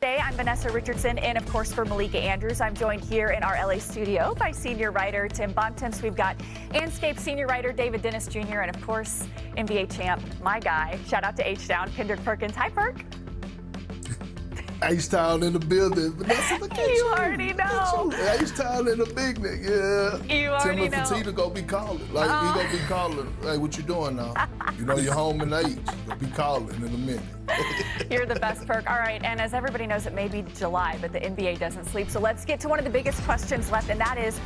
Today, I'm Vanessa Richardson, and of course for Malika Andrews. I'm joined here in our LA studio by senior writer Tim Bontemps. We've got Anscape senior writer David Dennis Jr. and of course NBA champ, my guy. Shout out to H-Town, Kendrick Perkins. Hi, Perk. H-Town in the building. Vanessa, look at you. You already know. H-Town in the big nigga, yeah. You already know. Tim and gonna be calling. He gonna be calling. Hey, what you doing now? You know you're home in age. Gonna be calling in a minute. You're the best, Perk. All right, and as everybody knows, it may be July, but the NBA doesn't sleep. So let's get to one of the biggest questions left, and that is,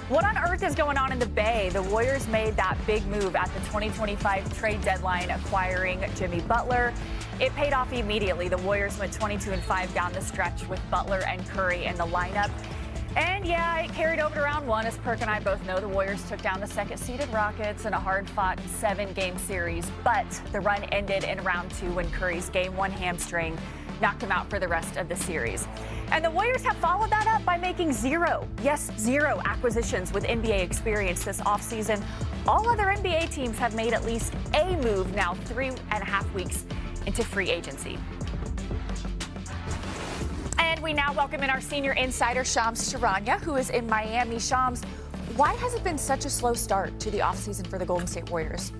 what on earth is going on in the Bay? The Warriors made that big move at the 2025 trade deadline, acquiring Jimmy Butler. It paid off immediately. The Warriors went 22-5 down the stretch with Butler and Curry in the lineup. And yeah, it carried over to round one. As Perk and I both know, the Warriors took down the second-seeded Rockets in a hard-fought 7-game series. But the run ended in round two when Curry's Game 1 hamstring knocked him out for the rest of the series. And the Warriors have followed that up by making zero acquisitions with NBA experience this offseason. All other NBA teams have made at least a move now 3.5 weeks into free agency. And we now welcome in our senior insider, Shams Charania, who is in Miami. Shams, why has it been such a slow start to the offseason for the Golden State Warriors?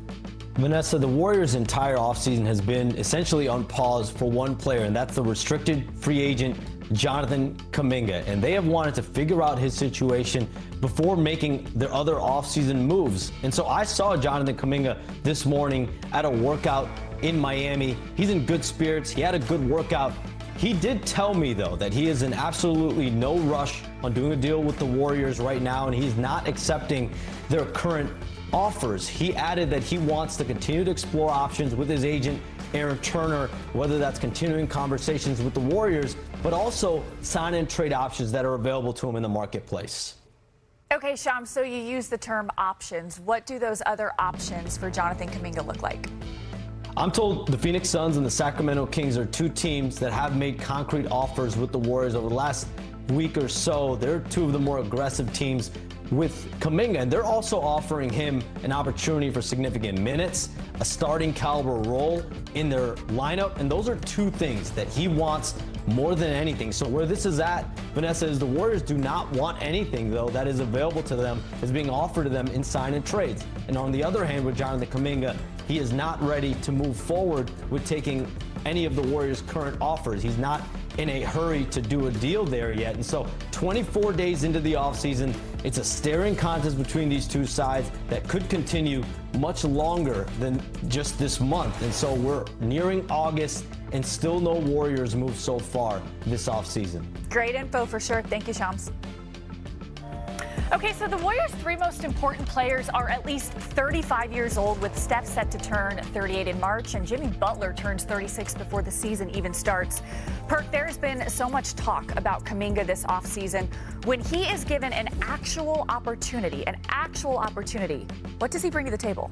Vanessa, the Warriors' entire offseason has been essentially on pause for one player, and that's the restricted free agent Jonathan Kuminga. And they have wanted to figure out his situation before making their other offseason moves. And so I saw Jonathan Kuminga this morning at a workout in Miami. He's in good spirits. He had a good workout. He did tell me, though, that he is in absolutely no rush on doing a deal with the Warriors right now, and he's not accepting their current offers. He added that he wants to continue to explore options with his agent, Aaron Turner, whether that's continuing conversations with the Warriors, but also sign and trade options that are available to him in the marketplace. Okay, Shams, so you use the term options. What do those other options for Jonathan Kuminga look like? I'm told the Phoenix Suns and the Sacramento Kings are two teams that have made concrete offers with the Warriors over the last week or so. They're two of the more aggressive teams with Kuminga, and they're also offering him an opportunity for significant minutes, a starting caliber role in their lineup, and those are two things that he wants more than anything. So where this is at, Vanessa, is the Warriors do not want anything, though, that is available to them, is being offered to them in sign and trades. And on the other hand, with Jonathan Kuminga, he is not ready to move forward with taking any of the Warriors' current offers. He's not in a hurry to do a deal there yet. And so 24 days into the offseason, it's a staring contest between these two sides that could continue much longer than just this month. And so we're nearing August and still no Warriors move so far this offseason. Great info for sure. Thank you, Shams. Okay, so the Warriors' three most important players are at least 35 years old, with Steph set to turn 38 in March, and Jimmy Butler turns 36 before the season even starts. Perk, there's been so much talk about Kuminga this offseason. When he is given an actual opportunity, what does he bring to the table?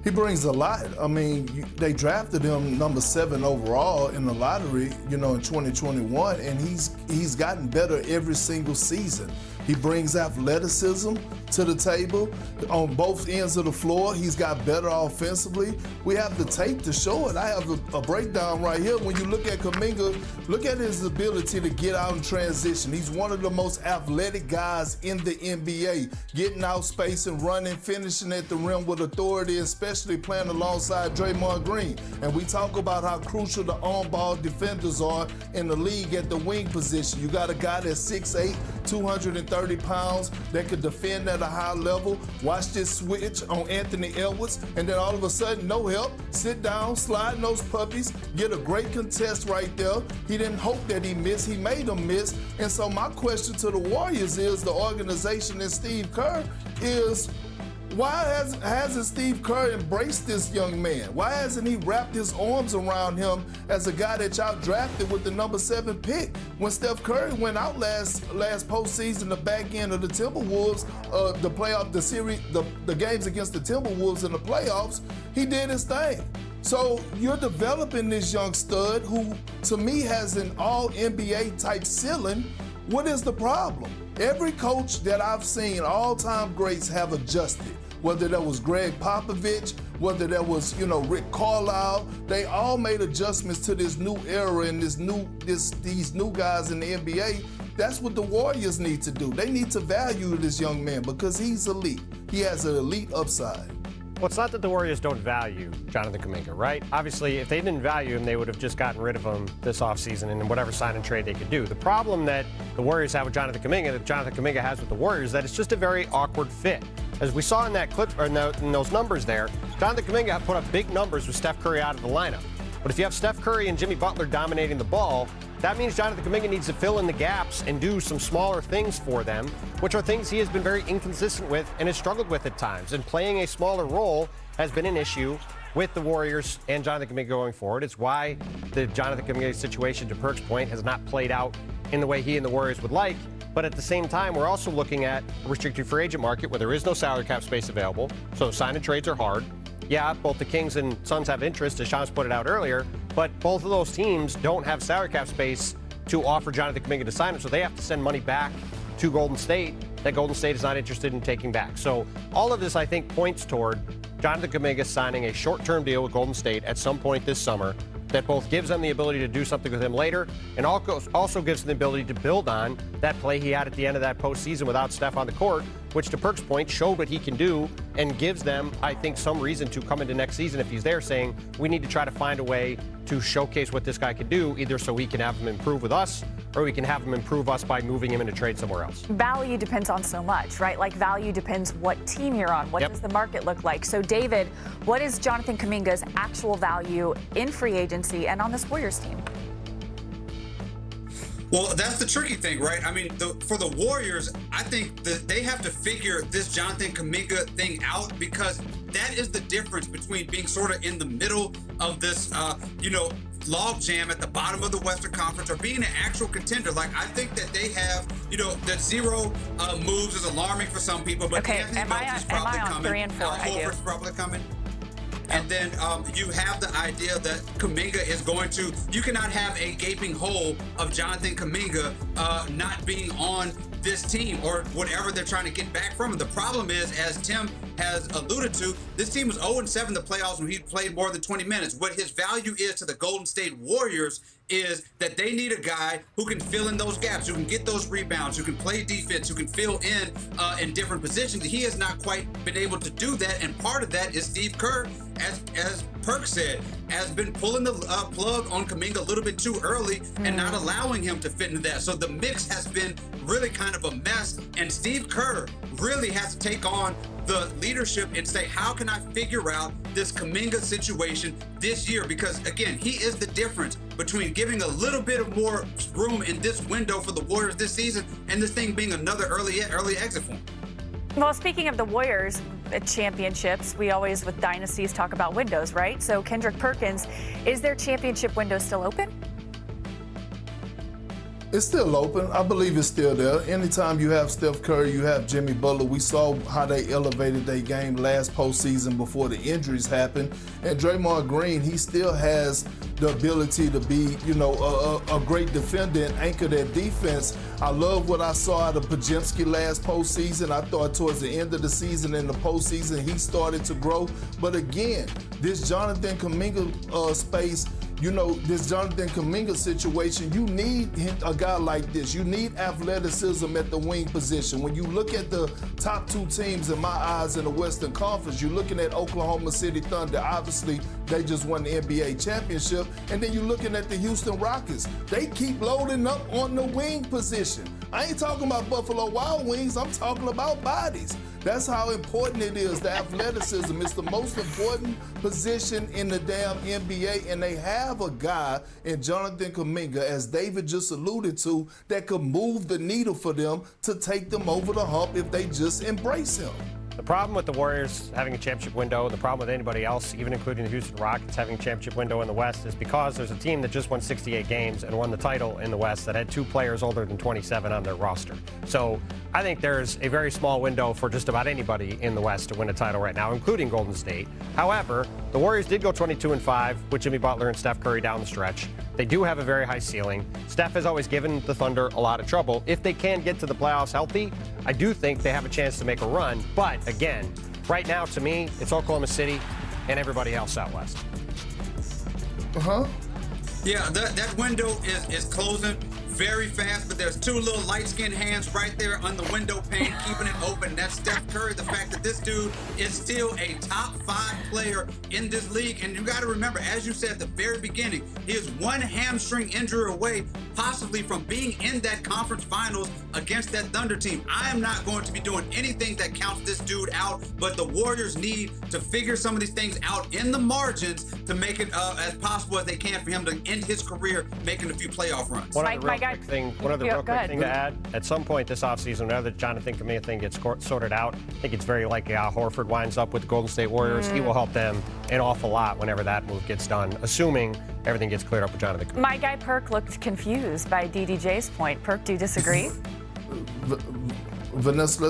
He brings a lot. I mean, they drafted him number 7 overall in the lottery, in 2021, and he's gotten better every single season. He brings athleticism to the table on both ends of the floor. He's got better offensively. We have the tape to show it. I have a breakdown right here. When you look at Kuminga, look at his ability to get out in transition. He's one of the most athletic guys in the NBA, getting out space and running, finishing at the rim with authority, especially playing alongside Draymond Green. And we talk about how crucial the on-ball defenders are in the league at the wing position. You got a guy that's 6'8", 230 pounds that could defend at a high level. Watch this switch on Anthony Edwards, and then all of a sudden, no help, sit down, slide those puppies, get a great contest right there. He didn't hope that he missed, he made him miss. And so my question to the Warriors is, the organization and Steve Kerr is, why hasn't Steve Kerr embraced this young man? Why hasn't he wrapped his arms around him as a guy that y'all drafted with the number 7 pick? When Steph Curry went out last postseason, the back end of the Timberwolves, the games against the Timberwolves in the playoffs, he did his thing. So you're developing this young stud who, to me, has an all-NBA type ceiling. What is the problem? Every coach that I've seen, all-time greats have adjusted. Whether that was Greg Popovich, whether that was, Rick Carlisle, they all made adjustments to this new era and these new guys in the NBA. That's what the Warriors need to do. They need to value this young man because he's elite. He has an elite upside. Well, it's not that the Warriors don't value Jonathan Kuminga, right? Obviously, if they didn't value him, they would have just gotten rid of him this offseason and in whatever sign and trade they could do. The problem that the Warriors have with Jonathan Kuminga, that Jonathan Kuminga has with the Warriors, is that it's just a very awkward fit. As we saw in that clip, or in those numbers there, Jonathan Kuminga put up big numbers with Steph Curry out of the lineup. But if you have Steph Curry and Jimmy Butler dominating the ball, that means Jonathan Kuminga needs to fill in the gaps and do some smaller things for them, which are things he has been very inconsistent with and has struggled with at times. And playing a smaller role has been an issue with the Warriors and Jonathan Kuminga going forward. It's why the Jonathan Kuminga situation, to Perk's point, has not played out in the way he and the Warriors would like. But at the same time, we're also looking at a restricted free agent market where there is no salary cap space available, so sign and trades are hard. Yeah, both the Kings and Suns have interest, as Sean's put it out earlier, but both of those teams don't have salary cap space to offer Jonathan Kuminga to sign him, so they have to send money back to Golden State that Golden State is not interested in taking back. So all of this, I think, points toward Jonathan Kuminga signing a short-term deal with Golden State at some point this summer that both gives them the ability to do something with him later and also gives them the ability to build on that play he had at the end of that postseason without Steph on the court, which, to Perk's point, showed what he can do and gives them, I think, some reason to come into next season if he's there saying we need to try to find a way to showcase what this guy can do, either so we can have him improve with us or we can have him improve us by moving him into trade somewhere else. Value depends on so much, right? Like value depends what team you're on. What does the market look like? So, David, what is Jonathan Kuminga's actual value in free agency and on this Warriors team? Well, that's the tricky thing, right? I mean, for the Warriors, I think that they have to figure this Jonathan Kuminga thing out because that is the difference between being sort of in the middle of this, log jam at the bottom of the Western Conference or being an actual contender. Like, I think that they have, the zero moves is alarming for some people, but okay, Anthony am I on 3 and 4? Horford's probably coming. And then you have the idea that Kuminga is going to, you cannot have a gaping hole of Jonathan Kuminga not being on this team or whatever they're trying to get back from him. The problem is, as Tim has alluded to, this team was 0-7 in the playoffs when he played more than 20 minutes. What his value is to the Golden State Warriors is that they need a guy who can fill in those gaps, who can get those rebounds, who can play defense, who can fill in different positions. He has not quite been able to do that, and part of that is Steve Kerr, as Perk said, has been pulling the plug on Kuminga a little bit too early and not allowing him to fit into that. So the mix has been really kind of a mess, and Steve Kerr really has to take on the leadership and say, how can I figure out this Kuminga situation this year? Because, again, he is the difference between giving a little bit of more room in this window for the Warriors this season and this thing being another early exit for him. Well, speaking of the Warriors championships, we always, with dynasties, talk about windows, right? So, Kendrick Perkins, is their championship window still open? It's still open. I believe it's still there. Anytime you have Steph Curry, you have Jimmy Butler. We saw how they elevated their game last postseason before the injuries happened. And Draymond Green, he still has the ability to be, a great defender and anchor that defense. I love what I saw out of Podziemski last postseason. I thought towards the end of the season in the postseason, he started to grow. But again, this Jonathan Kuminga space, this Jonathan Kuminga situation, you need a guy like this. You need athleticism at the wing position. When you look at the top two teams, in my eyes, in the Western Conference, you're looking at Oklahoma City Thunder. Obviously, they just won the NBA championship. And then you're looking at the Houston Rockets. They keep loading up on the wing position. I ain't talking about Buffalo Wild Wings. I'm talking about bodies. That's how important it is. The athleticism is the most important position in the damn NBA, and they have a guy in Jonathan Kuminga, as David just alluded to, that could move the needle for them to take them over the hump if they just embrace him. The problem with the Warriors having a championship window, the problem with anybody else, even including the Houston Rockets having a championship window in the West, is because there's a team that just won 68 games and won the title in the West that had 2 players older than 27 on their roster. So I think there's a very small window for just about anybody in the West to win a title right now, including Golden State. However, the Warriors did go 22-5 with Jimmy Butler and Steph Curry down the stretch. They do have a very high ceiling. Steph has always given the Thunder a lot of trouble. If they can get to the playoffs healthy, I do think they have a chance to make a run. But again, right now, to me, it's Oklahoma City and everybody else out west. Yeah, that window is closing very fast, but there's two little light-skinned hands right there on the window pane keeping it open. That's Steph Curry. The fact that this dude is still a top 5 player in this league. And you got to remember, as you said at the very beginning, he is one hamstring injury away possibly from being in that conference finals against that Thunder team. I am not going to be doing anything that counts this dude out, but the Warriors need to figure some of these things out in the margins to make it as possible as they can for him to end his career making a few playoff runs. One other real quick thing to add. At some point this offseason, whenever the Jonathan Kuminga thing gets sorted out, I think it's very likely how Horford winds up with the Golden State Warriors. He will help them an awful lot whenever that move gets done, assuming everything gets cleared up with Jonathan Kuminga. My guy Perk looked confused by DDJ's point. Perk, do you disagree? Vanessa,